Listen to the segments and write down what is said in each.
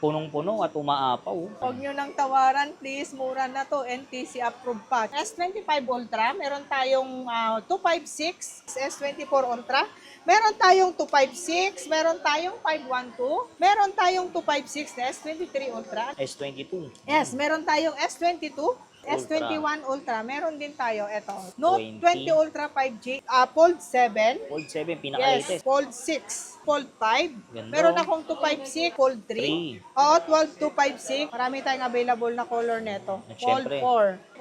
punong-puno at umaapaw. Huwag nyo nang tawaran, please. Mura na to. NTC approved pa. S25 Ultra, meron tayong 256. S24 Ultra, meron tayong 256. Meron tayong 512. Meron tayong 256 na S23 Ultra. S22. Yes, meron tayong S22. S21 Ultra, meron din tayo. Ito, Note 20 Ultra 5G, Fold 7. Fold 7, Yes, pinaka-latest. Fold 6, Fold 5. Ganda. Meron akong 256, Fold 3. Oo, 12, 256. Marami tayong available na color neto. At Fold syempre,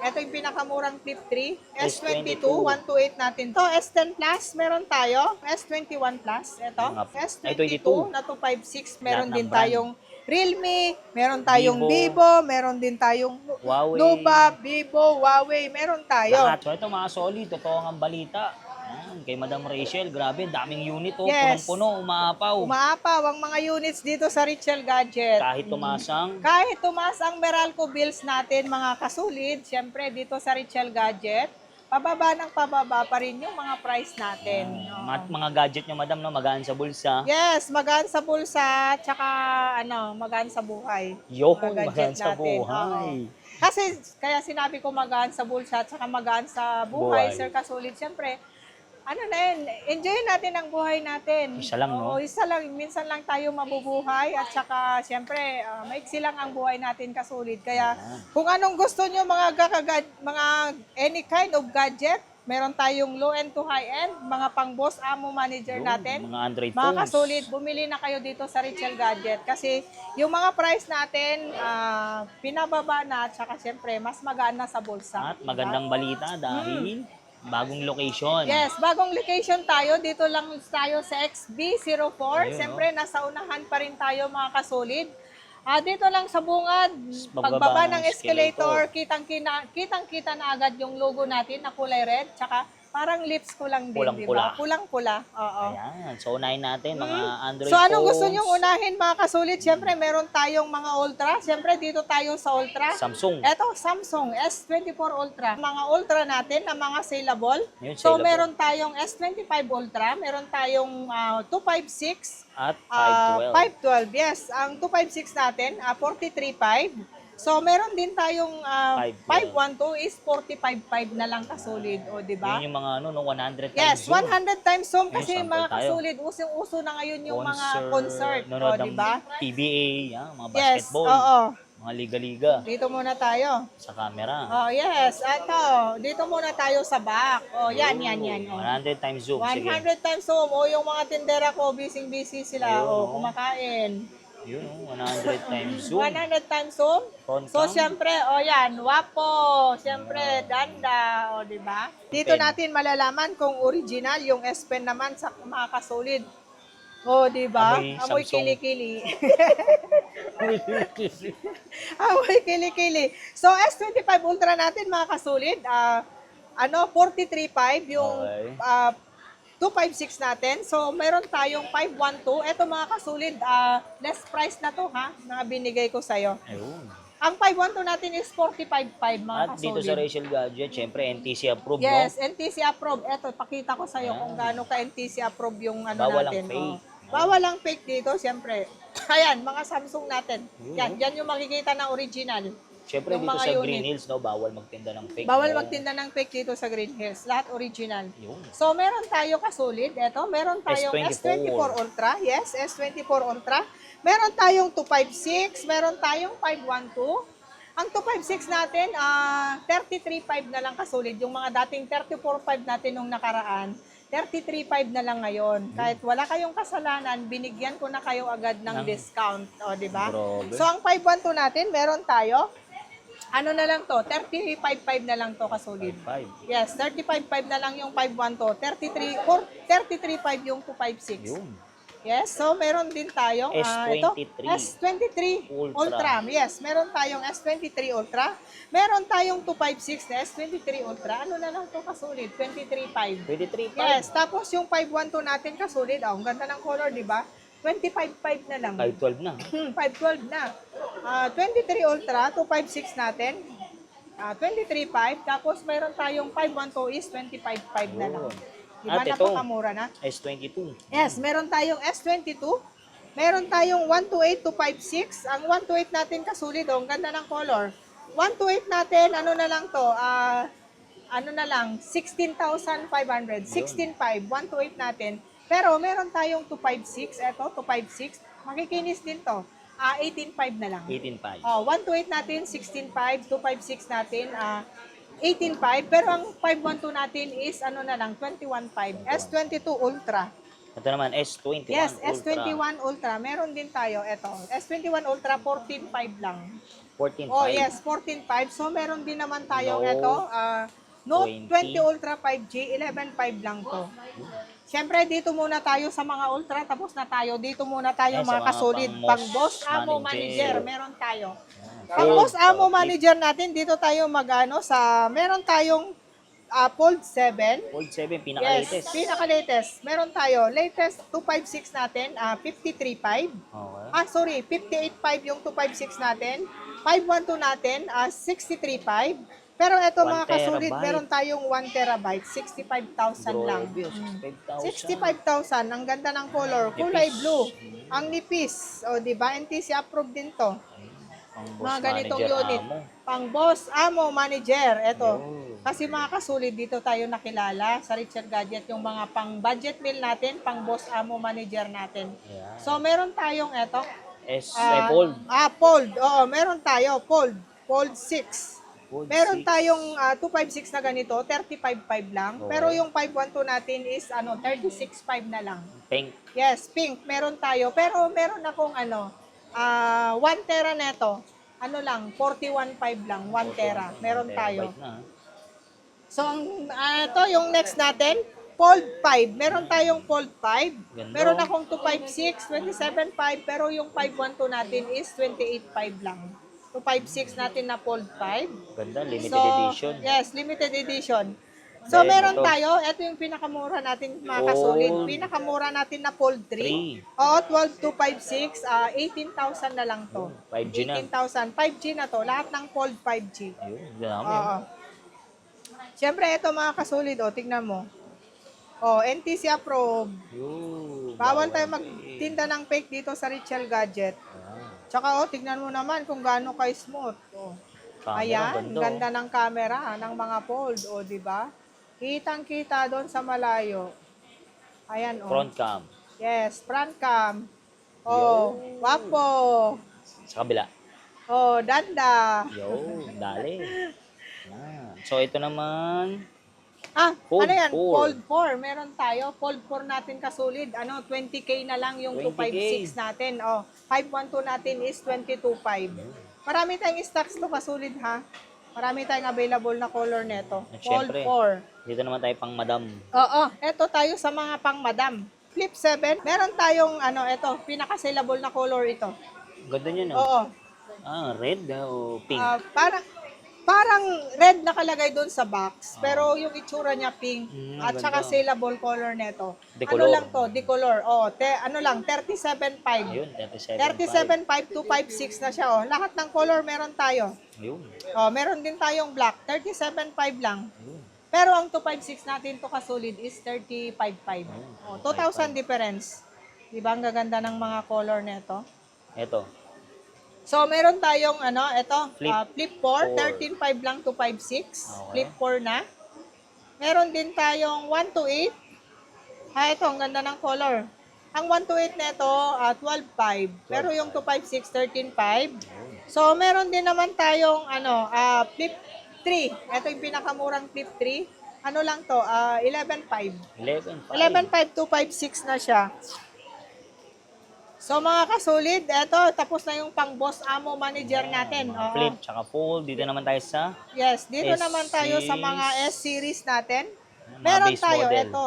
4. Ito yung pinakamurang Flip 3. S22, S22. 128 natin. Ito, S10 Plus, meron tayo. S21 Plus, ito. Ay, S22 22. na 256. Meron Lahat ng din brand. tayong Realme, meron tayong Vivo. Vivo, meron din tayong Huawei. Nova, Vivo, Huawei, meron tayo. Lahat. So ito mga solid, totoo ang balita. Yan, kay Madam Rachel, grabe, daming unit oh, Yes. punong-puno, umaapaw. Umaapaw ang mga units dito sa Richel Gadget. Kahit tumasang, Kahit tumaas ang Meralco bills natin, mga kasulid, syempre dito sa Richel Gadget, pababa ng pababa pa rin yung mga price natin. Oo. mga gadget nyo, madam, no, magaan sa bulsa. Yes, magaan sa bulsa, tsaka magaan sa buhay. Yo, Mga magaan gadget sa natin. buhay. Oo. Kasi, kaya sinabi ko magaan sa bulsa, tsaka magaan sa buhay, Buhay. Sir Kasulid, syempre, enjoy natin ang buhay natin. Isa lang, no? Oo, isa lang. Minsan lang tayo mabubuhay at saka, syempre, maiksi lang ang buhay natin, kasulid. Kaya, kung anong gusto nyo, mga any kind of gadget, meron tayong low-end to high-end, mga pang-boss, amo, manager Yun, natin. mga Android Mga phones. kasulid, bumili na kayo dito sa Richel Gadget. Kasi, yung mga price natin, pinababa na at saka, syempre, mas magaan na sa bulsa. At magandang balita dahil bagong location. Yes, bagong location tayo. Dito lang tayo sa XB04. Ayun, Siyempre, nasa unahan pa rin tayo, mga kasulid. Dito lang sa bungad, Pagbaba pagbaba ng ng escalator, kitang-kita na agad yung logo natin na kulay red. Tsaka parang lips ko lang din, di Pulang-pula. ba? Pulang-pula. Oo. Ayan, so unahin natin mga Android So, anong phones. gusto nyong unahin, mga kasulit? Siyempre, meron tayong mga Ultra. Siyempre, dito tayo sa Ultra. Samsung. Eto, Samsung S24 Ultra. Mga Ultra natin na mga saleable. Yun, So, saleable. meron tayong S25 Ultra. Meron tayong 256. At 512. 512, yes. Ang 256 natin, 435. So, meron din tayong 512 is 455 na lang kasulid. O, di ba? Yun yung mga 100 times Yes, zoom. 100 times zoom kasi Ayun, mga sample tayo. kasulid, usong-uso na ngayon yung mga concert. Nanonood O, ng di ba? PBA, yan, mga Yes, basketball, oo. mga liga-liga Dito muna tayo. sa camera. Oh, yes. Ito, dito muna tayo sa back. Oh, yan. Oh. 100 times zoom. Sige. 100 times zoom. O, yung mga tindera ko, busy sila. Ayun, O, oh. kumakain. Yun, 100 times zoom. 100 times zoom. Front So, cam. syempre, yan, wapo. Syempre, danda. O, di ba? Dito Pen. natin malalaman kung original yung S Pen naman sa mga kasulid. O, di ba? Amoy Amoy Samsung. kilikili. Amoy kilikili. So, S25 Ultra natin, mga kasulid, 435 yung Okay. 256 natin. So, meron tayong 512. Ito, mga kasulid, less price na to, ha, na binigay ko sa'yo. Ayun. Ang 512 natin is 455, mga At dito sa kasolid. Rachel Gadget, syempre NTC approved, Yes, no? NTC approve. Eto, pakita ko sa'yo Ayan. kung gaano ka NTC approve yung Bawal ang natin. fake. Bawal ang fake dito, siyempre. Ayan, mga Samsung natin. Yun, Yan, yan yung makikita na original. Syempre Yung dito mga sa unit. Green Hills, no, bawal magtinda ng fake. Bawal no? magtinda ng fake dito sa Green Hills. Lahat original. Yun. So, meron tayo kasulid. Eto, meron tayong S24 Ultra. Yes, S24 Ultra. Meron tayong 256. Meron tayong 512. Ang 256 natin, 33.5 na lang kasulid. Yung mga dating 34.5 natin nung nakaraan, 33.5 na lang ngayon. Kahit wala kayong kasalanan, binigyan ko na kayo agad ng discount. O, di ba? Grabe. So, ang 512 natin, meron tayo, ano na lang to, 35.5 na lang to kasulid. 5. Yes, 35.5 na lang yung 512. 33.5 yung 256. Yun. Yes, so meron din tayong S23. S23 Ultra. Ultra. Yes, meron tayong S23 Ultra. Meron tayong 256 na S23 Ultra. Ano na lang to kasulid? 23.5. 23.5. Yes, tapos yung 512 natin kasulid. Ang ganda ng color, di ba? 25.5 na lang. 512 na. 512 na. 23 Ultra, 256 natin. 23.5. Tapos meron tayong 512 is 25.5 na lang. Yun. Diba? At ito, Napakamura na. S22. Yes, meron tayong S22. Meron tayong 128 to 56. Ang 128 natin kasulid, oh, ang ganda ng color. 128 natin, ano na lang to, ano na lang, 16,500. 16,500, 128 natin. Pero meron tayong 256, eto, 256. Makikinis din to. 18,500 na lang. 18.5. Oh, 128 natin, 16,500. 256 natin, 18,500. Pero ang 512 natin is, ano na lang, 21,500. S22 Ultra. Ito naman, S21 Yes, Ultra. S21 Ultra. Meron din tayo. Ito, S21 Ultra, 14,500 lang. 14.5. Oh, yes, 14,500. So, meron din naman tayong Note ito. Note 20 20 Ultra 5G, 11,500 lang to. Siyempre, dito muna tayo sa mga Ultra. Tapos na tayo. Dito muna tayo Yan, sa mga mga kasolid. pang Pang Boss Amo Manager. Manager. Meron tayo. Yan. Pang Boss Amo Flip. Manager natin, dito tayo mag-ano sa, meron tayong Fold 7. Fold 7, Yes, pinaka-latest. pinaka-latest. Meron tayo. Latest 256 natin, 53.5. Okay. Sorry, 58.5 yung 256 natin. 512 natin, 63.5. Pero ito 1 mga kasulit, terabyte. meron tayong 1 terabyte, 65,000 lang. Grabe, Mm. 65,000. 65,000, ang ganda ng color, kulay blue. Ang nipis, o di ba? NTC approved din to. Pang Mga Boss ganitong Manager unit. Amo. Pang Boss Amo Manager, ito. Yun. Kasi mga kasulit, dito tayo nakilala sa Richard Gadget, yung mga pang budget meal natin, pang Boss Amo Manager natin. Yan. So, meron tayong ito. Fold. Fold. Oo, meron tayo. Fold. Fold 6. Fold Meron 6. tayong 256 na ganito, 35.5 lang. Okay. Pero yung 512 natin is 36.5 na lang. Pink. Yes, pink. Meron tayo. Pero meron akong 1 tera neto. Ano lang, 41.5 lang. 1 tera. Meron tayo. Terabyte na. So, ito yung next natin. Fold 5. Meron tayong Fold 5. Ganda. Meron akong 256, 27.5. Pero yung 512 natin is 28.5 lang. 256 natin na Fold 5. Ganda, limited So, edition. yes, limited edition. So, Then, meron ito. tayo. Ito yung pinakamura natin mga kasulit. Fold Pinakamura natin na Fold 3. 3. Oo, 12256. 18,000 na lang to. 5G na. 18,000. 5G na to. Lahat ng Fold 5G. Ayun, dami. Oo. Siyempre, ito mga kasulit. O, tignan mo. O, NTC approved. Yun. Bawal tayo magtinda ng fake dito sa Richel Gadget. Tsaka, tignan mo naman kung gaano ka-smooth. O. Ayan, ganda ng camera ng mga Fold. O, di ba? Kitang-kita doon sa malayo. Ayan, o. Front cam. Yes, front cam. Oh, wapo. Sa kabila. Oh, danda. Yo, dali. Yan. So, ito naman. Ano Fold yan? 4. Fold 4. Meron tayo. Fold 4 natin kasulid. 20K na lang yung 256 natin. Oh, 512 natin is 22.5. Marami tayong stocks to kasulid ha. Marami tayong available na color neto. At Fold syempre, 4. dito naman tayo pang madam. Oo, eto tayo sa mga pang madam. Flip 7. Meron tayong eto, pinaka-sellable na color ito. Ganda niya, no? Oo. Red o pink? Parang red nakalagay doon sa box, pero yung itsura niya pink at saka ganda. sellable color neto. Decolor. Ano lang to, decolor. Oh, 37.5. Ayun, 37.5 to 56 na siya. Oh, lahat ng color meron tayo. Ayun. Oh, meron din tayong black, 37.5 lang. Ayun. Pero ang 256 natin to kasolid is 35.5. Oh, 2,000 difference. Di ba ang gaganda ng mga color neto? Ito. So, meron tayong, flip 4, 4. 13.5 lang to 5.6. Okay. Flip 4 na. Meron din tayong 128. Ito, ang ganda ng color. Ang 128 na ito, 12.5. Pero yung 256, 13.5. So, meron din naman tayong, flip 3. Ito yung pinakamurang flip 3. Ano lang to, 11.5. 11.5. 11.5 to 5.6 na siya. So mga kasulid, eto, tapos na yung pang Boss Amo Manager natin. Oo. Flip, tsaka fold. Dito naman tayo sa Yes, dito naman tayo sa mga S-series natin. Meron base tayo, model. ito,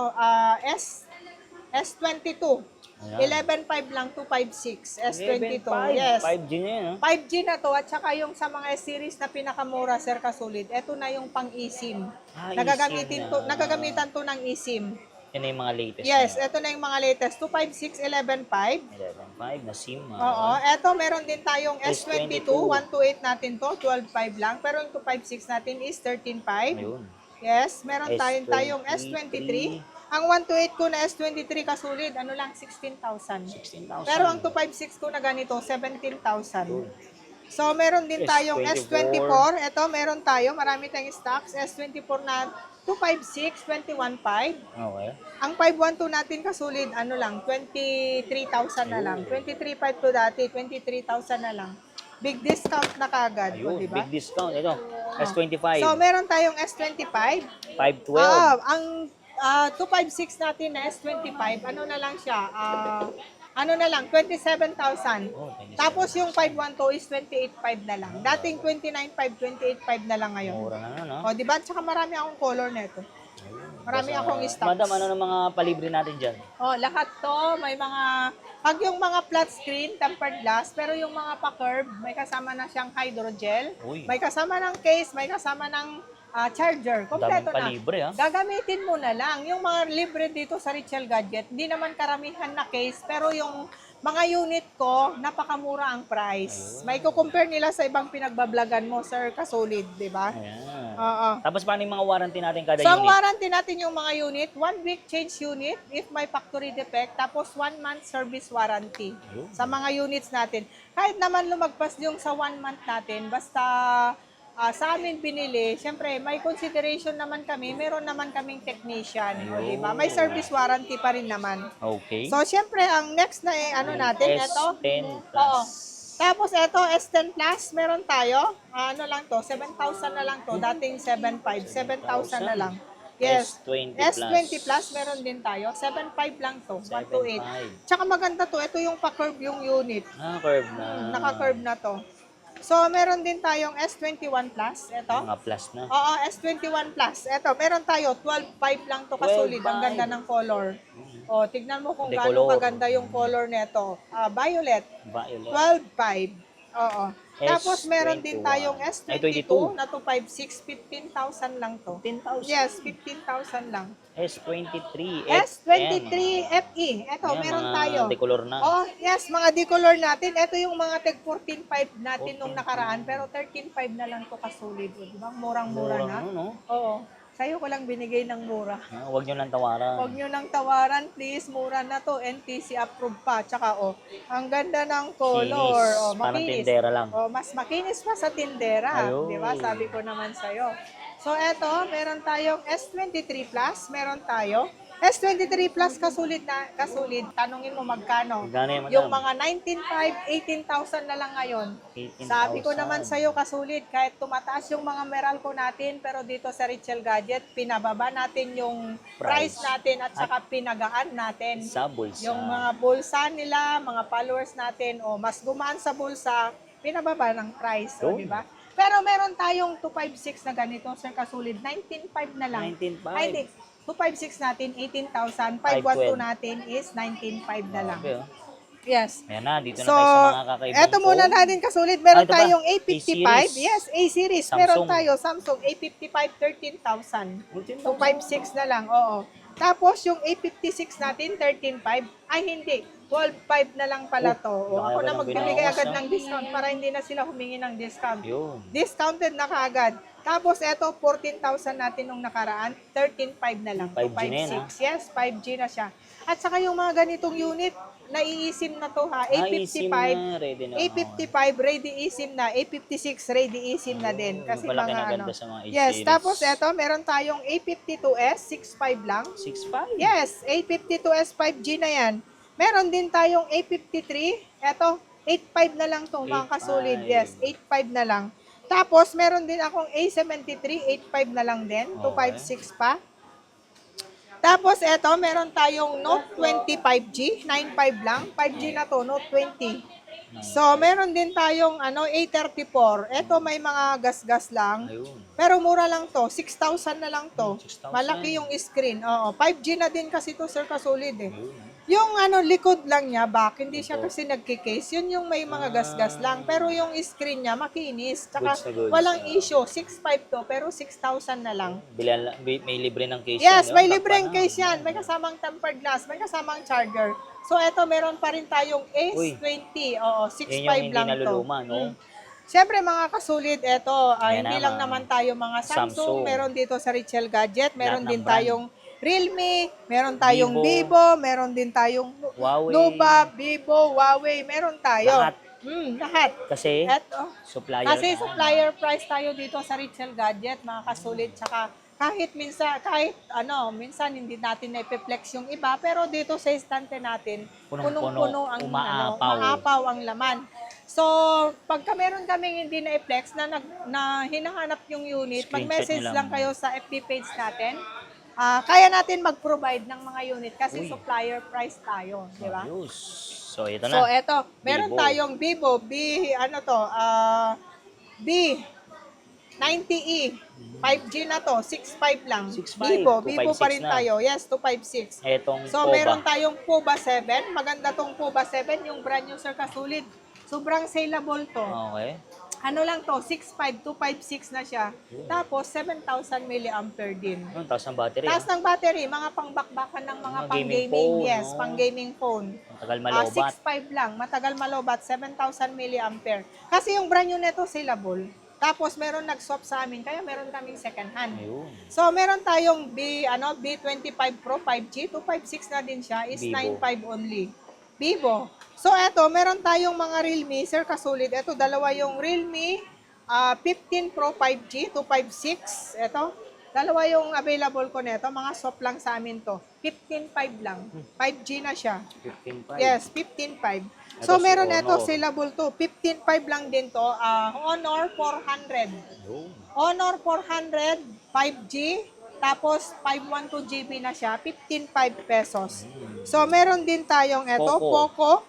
S22. Ayan. 11.5 lang to 5.6. S22. 11.5. Yes. 5G na yun, ha? 5G na to at saka yung sa mga S-series na pinakamura, Sir Kasulid, ito na yung pang eSIM. eSIM na. Nagagamitan to ng eSIM. Yan na yung mga latest. Yes, na. ito na yung mga latest. 256, 11.5. 11.5 na SIM. Oo, eto meron din tayong S22, 128 natin to, 12.5 lang. Pero yung 256 natin is 13.5. Ayun. Yes, meron tayong S23, Ang 128 ko na S23 kasulid, ano lang, 16,000. 16,000. Pero ang 256 ko na ganito, 17,000. So, meron din tayong S24. S24. Ito, meron tayo. Marami tayong stocks. S24 na 256, 21.5. Okay. Ang 512 natin kasulid, ano lang, 23,000 na lang. 23.5 to dati, 23,000 na lang. Big discount na kagad, Ayun, di ba? big discount. Ito, S25. So, meron tayong S25. 512. Ang 256 natin na S25, ano na lang siya? Ano na lang, 27,000. Oh, 27. Tapos yung 512 is 28,500 na lang. Dating 29,500, 28,500 na lang ngayon. Mura na, no? O, di ba? Tsaka marami akong color nito. Marami akong stocks. Madam, ano ng mga palibre natin dyan? Oh, lahat to, may mga, pag yung mga flat screen, tempered glass, pero yung mga pa-curve, may kasama na siyang hydrogel, Uy. may kasama ng case, may kasama ng charger. Kompleto Daming na. palibre, ha? Gagamitin mo na lang. Yung mga libre dito sa Richel Gadget, hindi naman karamihan na case, pero yung mga unit ko, napakamura ang price. May ko-compare nila sa ibang pinagbablagan mo, sir, kasolid, di ba? Ayan. Oo. Tapos paano yung mga warranty natin kada So, ang unit? warranty natin yung mga unit, 1 week change unit if may factory defect, tapos 1 month service warranty Ayun. sa mga units natin. Kahit naman lumagpas yung sa 1 month natin, basta sa amin binili, syempre may consideration naman kami, meron naman kaming technician, o, di ba? May service warranty pa rin naman. Okay. So, syempre, ang next na ano natin, ito. S10 Oo. Plus. Tapos ito, S10 Plus, meron tayo. Ano lang to, 7,000 na lang to. Dating 7,500, 7,000 na lang. Yes. S20 S20 Plus, meron din tayo. 7,500 lang to, 128. 7.5. Tsaka maganda to, ito yung pa-curve yung unit. Ah, curve na. Naka-curve na to. So, meron din tayong S21 Plus. Ito. Mga plus na. Oo, S21 Plus. Ito, meron tayo, 12,500 lang to kasulid. Ang 12,500. ganda ng color. O, tignan mo kung gaano Decolor. kaganda yung color nito. Violet. Violet. 12.5. Oo. Tapos meron din S21. tayong Ay, S22 22. na 256, 15,000 lang to. 10,000. Yes, 15,000 lang. S23. S23 FE. Ito, Ayan, meron mga tayo. decolor na. Oh, yes, mga decolor natin. Ito yung mga tag 14.5 natin nung nakaraan, pero 13.5 na lang to kasulid. Di ba? Murang-mura na. Ano, no? Oo. Sa'yo ko lang binigay ng mura. Ah, huwag nyo nang tawaran. Huwag nyo nang tawaran, please. Mura na to. NTC approved pa. Tsaka, ang ganda ng color. Kinis. Parang tindera lang. Mas makinis pa sa tindera. Ayun. Di ba? Sabi ko naman sa'yo. So, eto, meron tayong S23 Plus. Meron tayo. S23 Plus kasulid. Tanungin mo magkano. Magkano yan, madam? Yung mga 19,500, 18,000 na lang ngayon. 18,000. Sabi ko naman sa'yo kasulid, kahit tumataas yung mga Meralco natin, pero dito sa Richel Gadget, pinababa natin yung price natin at saka pinagaan natin. Sa bulsa. Yung mga bulsa nila, mga followers natin, mas gumaan sa bulsa, pinababa ng price, Yun. di ba? Pero meron tayong 256 na ganito, sir kasulid, 19,500 na lang. 19,500. Ay, hindi. 256 natin, 18,000. 512 natin is 19,500 na lang. Grabe, oh. Yes. Ayan na, dito So, na tayo sa mga kakaibang eto muna phone. natin kasulid. Meron ito ba? tayong A55. A-series. Yes, A-series. Samsung. Meron tayo Samsung A55, 13,000. 256 na lang, oo. Tapos yung A56 natin, 13,500. Ay, hindi. 12,500 na lang pala to. O, ako na magbibigay agad ng discount para hindi na sila humingi ng discount. Yun. Discounted na kaagad. Tapos eto, 14,000 natin nung nakaraan, 13,500 na lang. 5G na yan, 256. Yes, 5G na siya. At saka yung mga ganitong unit, naiisim na to ha. eSIM A55, na, ready na. A55 ready eSIM na, A56 ready eSIM na din. Kasi Malaki mga na ano. ganda sa mga Yes, A-series. tapos eto, meron tayong A52s, 6.5 lang. 6.5. Yes, A52s 5G na yan. Meron din tayong A53. Eto, 8.5 na lang to, mga 8.5. kasulid. Yes, 8.5 na lang. Tapos, meron din akong A73, 8.5 na lang din. 256 pa. Tapos, eto, meron tayong Note 20 5G, 9.5 lang. 5G na to, Note 20. So, meron din tayong A34. Eto, may mga gas-gas lang. Ayun. Pero mura lang to, 6,000 na lang to. 6,000. Malaki yung screen. Oo, 5G na din kasi to, sir, kasulid eh. Ayun. Yung likod lang niya, back, hindi siya kasi nagkikase. Yun yung may mga gas-gas lang. Pero yung screen niya, makinis. Tsaka Goods na goods. walang issue. 6.5 to, pero 6,000 na lang. May libre ng case Yes, yan, may di ba? libreng Takpan na. case yan. May kasamang tempered glass, may kasamang charger. So, eto, meron pa rin tayong S20. Oo, 6.5 Yan yung hindi lang to. naluluma, no? Siyempre mga kasulid, eto, Ayan hindi na, lang naman tayo mga Samsung. Samsung. Meron dito sa Richel Gadget. Meron Lahat ng din brand. tayong Realme, meron tayong Vivo. Vivo, meron din tayong Huawei. Nova, Vivo, Huawei, meron tayo. Lahat. Lahat. Kasi, Eto. supplier Kasi tayo. supplier price tayo dito sa Richel Gadget, mga kasulit. Tsaka kahit minsan hindi natin na-flex yung iba, pero dito sa estante natin, Punong-puno, punong-puno ang umaapaw. maapaw ang laman. So, pagka meron kaming hindi na-flex na hinahanap yung unit, Screenshot mag-message nyo lang lang. kayo sa FB page natin. Kaya natin mag-provide ng mga unit kasi Uy. supplier price tayo, di ba? Ayos. So, ito So, na. eto, meron Vivo. tayong Vivo B90e. 5G na to, 6.5 lang. 6.5, Vivo pa 256 rin na. tayo. Yes, 256. Etong So, Poba. meron tayong Poba 7. Maganda tong Poba 7, yung brand new sir kasulid. Sobrang saleable to. Okay. Ano lang to, 6.5, 256 na siya. Tapos, 7,000 mAh din. Yung taas ng battery. Taas ng battery, mga pangbakbakan ng mga Mga pang-gaming. gaming phone, Yes, no? pang-gaming phone. Matagal malobat. 6.5 lang, matagal malobat, 7,000 mAh. Kasi yung brand new neto saleable. Tapos meron nag-swap sa amin, kaya meron kaming second hand. Ayun. So meron tayong B25 Pro 5G, 256 na din siya, is Vivo. 9.5 only. Vivo. So eto, meron tayong mga Realme, sir kasulid. Eto, dalawa yung Realme 15 Pro 5G, 256. Eto, dalawa yung available ko neto, mga swap lang sa amin to. 15.5 lang. 5G na siya. 15.5. Yes, 15.5. Ito So, si meron Honor. ito, saleable to. 15.5 lang din to. Honor 400. Ayun. Honor 400, 5G, tapos 512 GB na siya, 15.5 pesos. So, meron din tayong ito, Poco.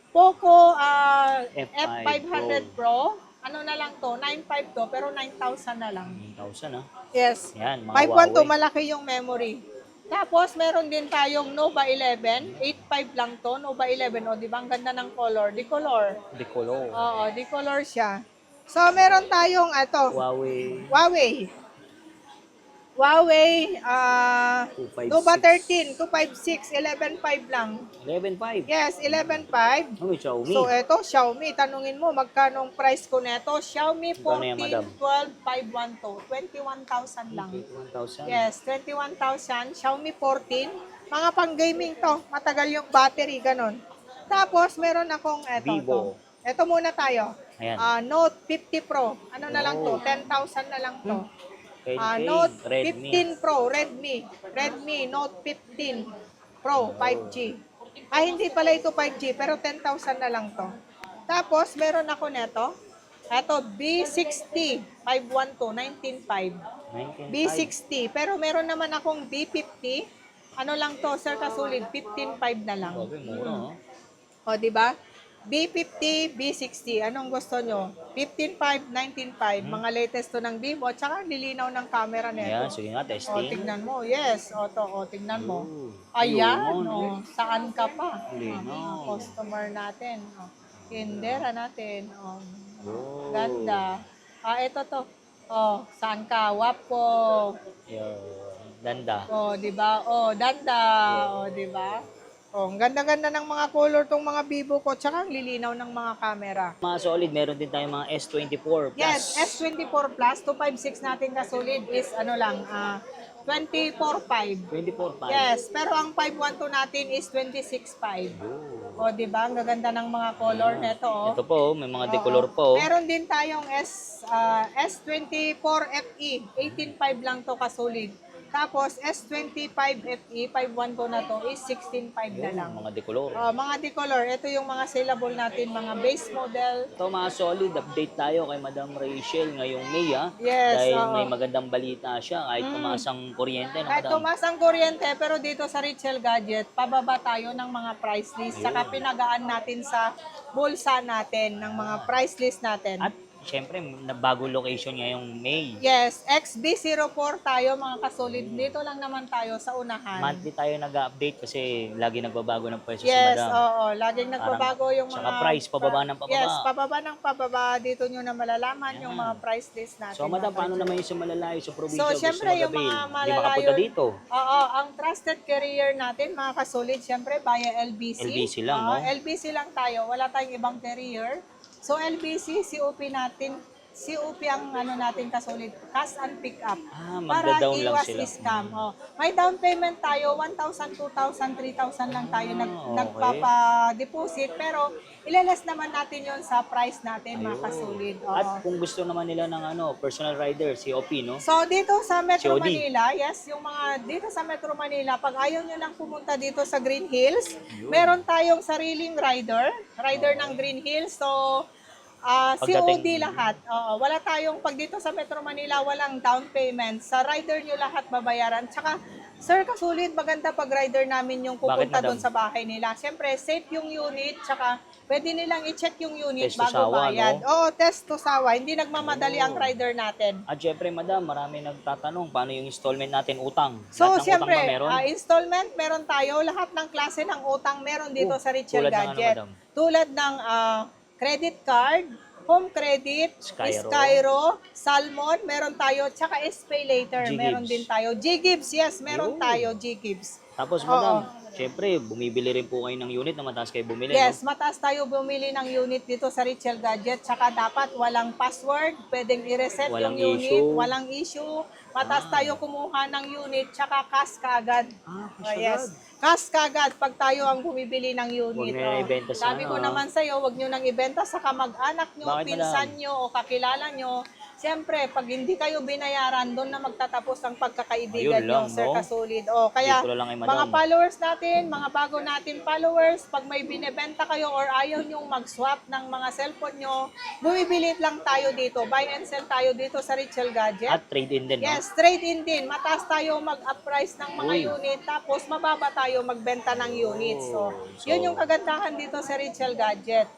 Poco F500 F500 Pro. Ano na lang to, 9.5 to, pero 9,000 na lang. 1,000 Yes. Yan, mga 512, Huawei. malaki yung memory. Tapos, meron din tayong Nova 11. 8.5 lang to. Nova 11. O, di ba? Ang ganda ng color. Decolor. Decolor. Oo, decolor siya. So, meron tayong Huawei. Huawei 256. Nova 13, 256, 11.5 lang. 11.5. Yes, 11.5. Ano, Xiaomi? So, eto, Xiaomi. Tanungin mo, magkano price ko neto? Xiaomi Magkano yan, madam? 14, 12, 512. 21,000 lang. 1,000. Yes, 21,000. Xiaomi 14. Mga pang-gaming to. Matagal yung battery, ganun. Tapos, meron akong eto. Vivo. Ito muna tayo. Ayan. Note 50 Pro. Ano na lang to? 10,000 na lang to. 10K. Note Redmi. 15 Pro. Redmi Note 15 Pro 5G. Hindi pala ito 5G, pero 10,000 na lang to. Tapos, meron ako neto. Ito, B60 512, 19.5. 19.5. B60. Pero meron naman akong B50. Ano lang to, sir kasulid? 15.5 na lang. Okay, mura. O, di ba? B50, B60. Anong gusto nyo? 15.5, 19.5. Mga latest to ng Vivo. Tsaka ang lilinaw ng camera Ayan, nito. sige nga, O, testing. tignan mo. Yes. Tignan mo. Ooh. Ayan. Yun, Saan ka pa? Linaw. Mga customer natin. Kindera natin. Oh. Ganda. Ito to. Saan ka? Wapo. Yun. Danda. Di ba? Danda. Di ba? Ang ganda-ganda ng mga color tong mga Vivo ko. Tsaka ang lilinaw ng mga camera. Mga solid, meron din tayong mga S24 Plus. Yes, S24 Plus, 256 natin kasulid is 24.5. 24.5. Yes, pero ang 512 natin is 26.5. Di ba? Ang gaganda ng mga color nito. Ito po, may mga decolor po. Meron din tayong S24 FE, 18.5 lang to kasulid. Tapos S25 FE, 512 na to is 16.5 na lang. Mga decolor. Mga decolor, ito yung mga saleable natin, mga base model. Ito mga solid, update tayo kay Madam Rachel ngayong May Yes, dahil oo. may magandang balita siya kahit tumasang kuryente. No, Kahit Madam? tumas ang kuryente, pero dito sa Richel Gadget, pababa tayo ng mga price list. Saka pinagaan natin sa bulsa natin ng mga price list natin. At syempre, bago location niya yung May. Yes, XB04 tayo mga kasolid. Dito lang naman tayo sa unahan. Monthly tayo nag-update kasi lagi nagbabago ng presyo si Yes, Madam. oo. Laging nagbabago yung mga... Tsaka price, pababa ng pababa. Yes, pababa ng pababa. Dito nyo na malalaman yung mga price list natin. So, Madam, mga paano budget. naman yung sa malalayo sa probinsya So, gusto syempre, yung mag-avail? mga Hindi malalayo... makapunta dito. Oo, ang trusted carrier natin, mga kasolid, syempre, via LBC. LBC lang, no? LBC lang tayo. Wala tayong ibang carrier. So, LBC, COP natin, COP ang ano natin kasulit, cash and pick up. Ah, Para magda-down lang iwas sila. scam. Oh. May down payment tayo, 1,000, 2,000, 3,000 lang tayo Okay. nagpapa-deposit. Pero ileles naman natin yon sa price natin, mga Ayun. kasulid. At Oo. kung gusto naman nila ng personal rider, COP, no? So, dito sa Metro COD. Manila, yes, yung mga dito sa Metro Manila, pag ayaw nyo lang pumunta dito sa Green Hills, meron tayong sariling rider ng Green Hills. So, Pagdating- COD lahat. Oo, wala tayong, pag dito sa Metro Manila, walang down payment. Sa rider nyo lahat babayaran. Tsaka, sir, kasulit, maganda pag rider namin yung pupunta Bakit, madam? doon sa bahay nila. Siyempre, safe yung unit, tsaka pwede nilang i-check yung unit Test to bago sawa, bayad. no? Oo, test to sawa. Hindi nagmamadali ang rider natin. At syempre, madam, marami nagtatanong, paano yung installment natin utang? So, Lahat ng siyempre, utang ba meron? installment meron tayo. Lahat ng klase ng utang meron dito Oh, sa Richel tulad ng ano, Gadget. madam? Tulad ng credit card, home credit, Skyro. Skyro, Salmon, meron tayo, tsaka SPay later, G-Gibbs. meron din tayo. G-Gibbs, yes, meron Yun. tayo, G-Gibbs. Tapos, madam, syempre, bumibili rin po kayo ng unit na mataas kayo bumili, Yes, no? mataas tayo bumili ng unit dito sa Richel Gadget. Tsaka dapat walang password, pwedeng i-reset Walang yung unit, issue. walang issue. Mataas tayo kumuha ng unit, tsaka cash kaagad. Cash Yes. agad. Cash kaagad pag tayo ang bumibili ng unit. Huwag nyo na ibenta sa Sabi ano, ko naman sa'yo, huwag nyo nang ibenta sa kamag-anak nyo, Bakit, pinsan madam? nyo, o kakilala nyo. Siyempre, pag hindi kayo binayaran, doon na magtatapos ang pagkakaibigan Ayun nyo, lang, Sir no? Kasulid. O, kaya, Dito lang kay madam. mga followers natin, mga bago natin followers, pag may binebenta kayo or ayaw nyong mag-swap ng mga cellphone nyo, bumibili lang tayo dito. Buy and sell tayo dito sa Richel Gadget. At trade-in din, no? Yes, trade-in din. Mataas tayo mag-up price ng mga Uy. unit, tapos mababa tayo magbenta ng units. So, So, yun yung kagandahan dito sa Richel Gadget.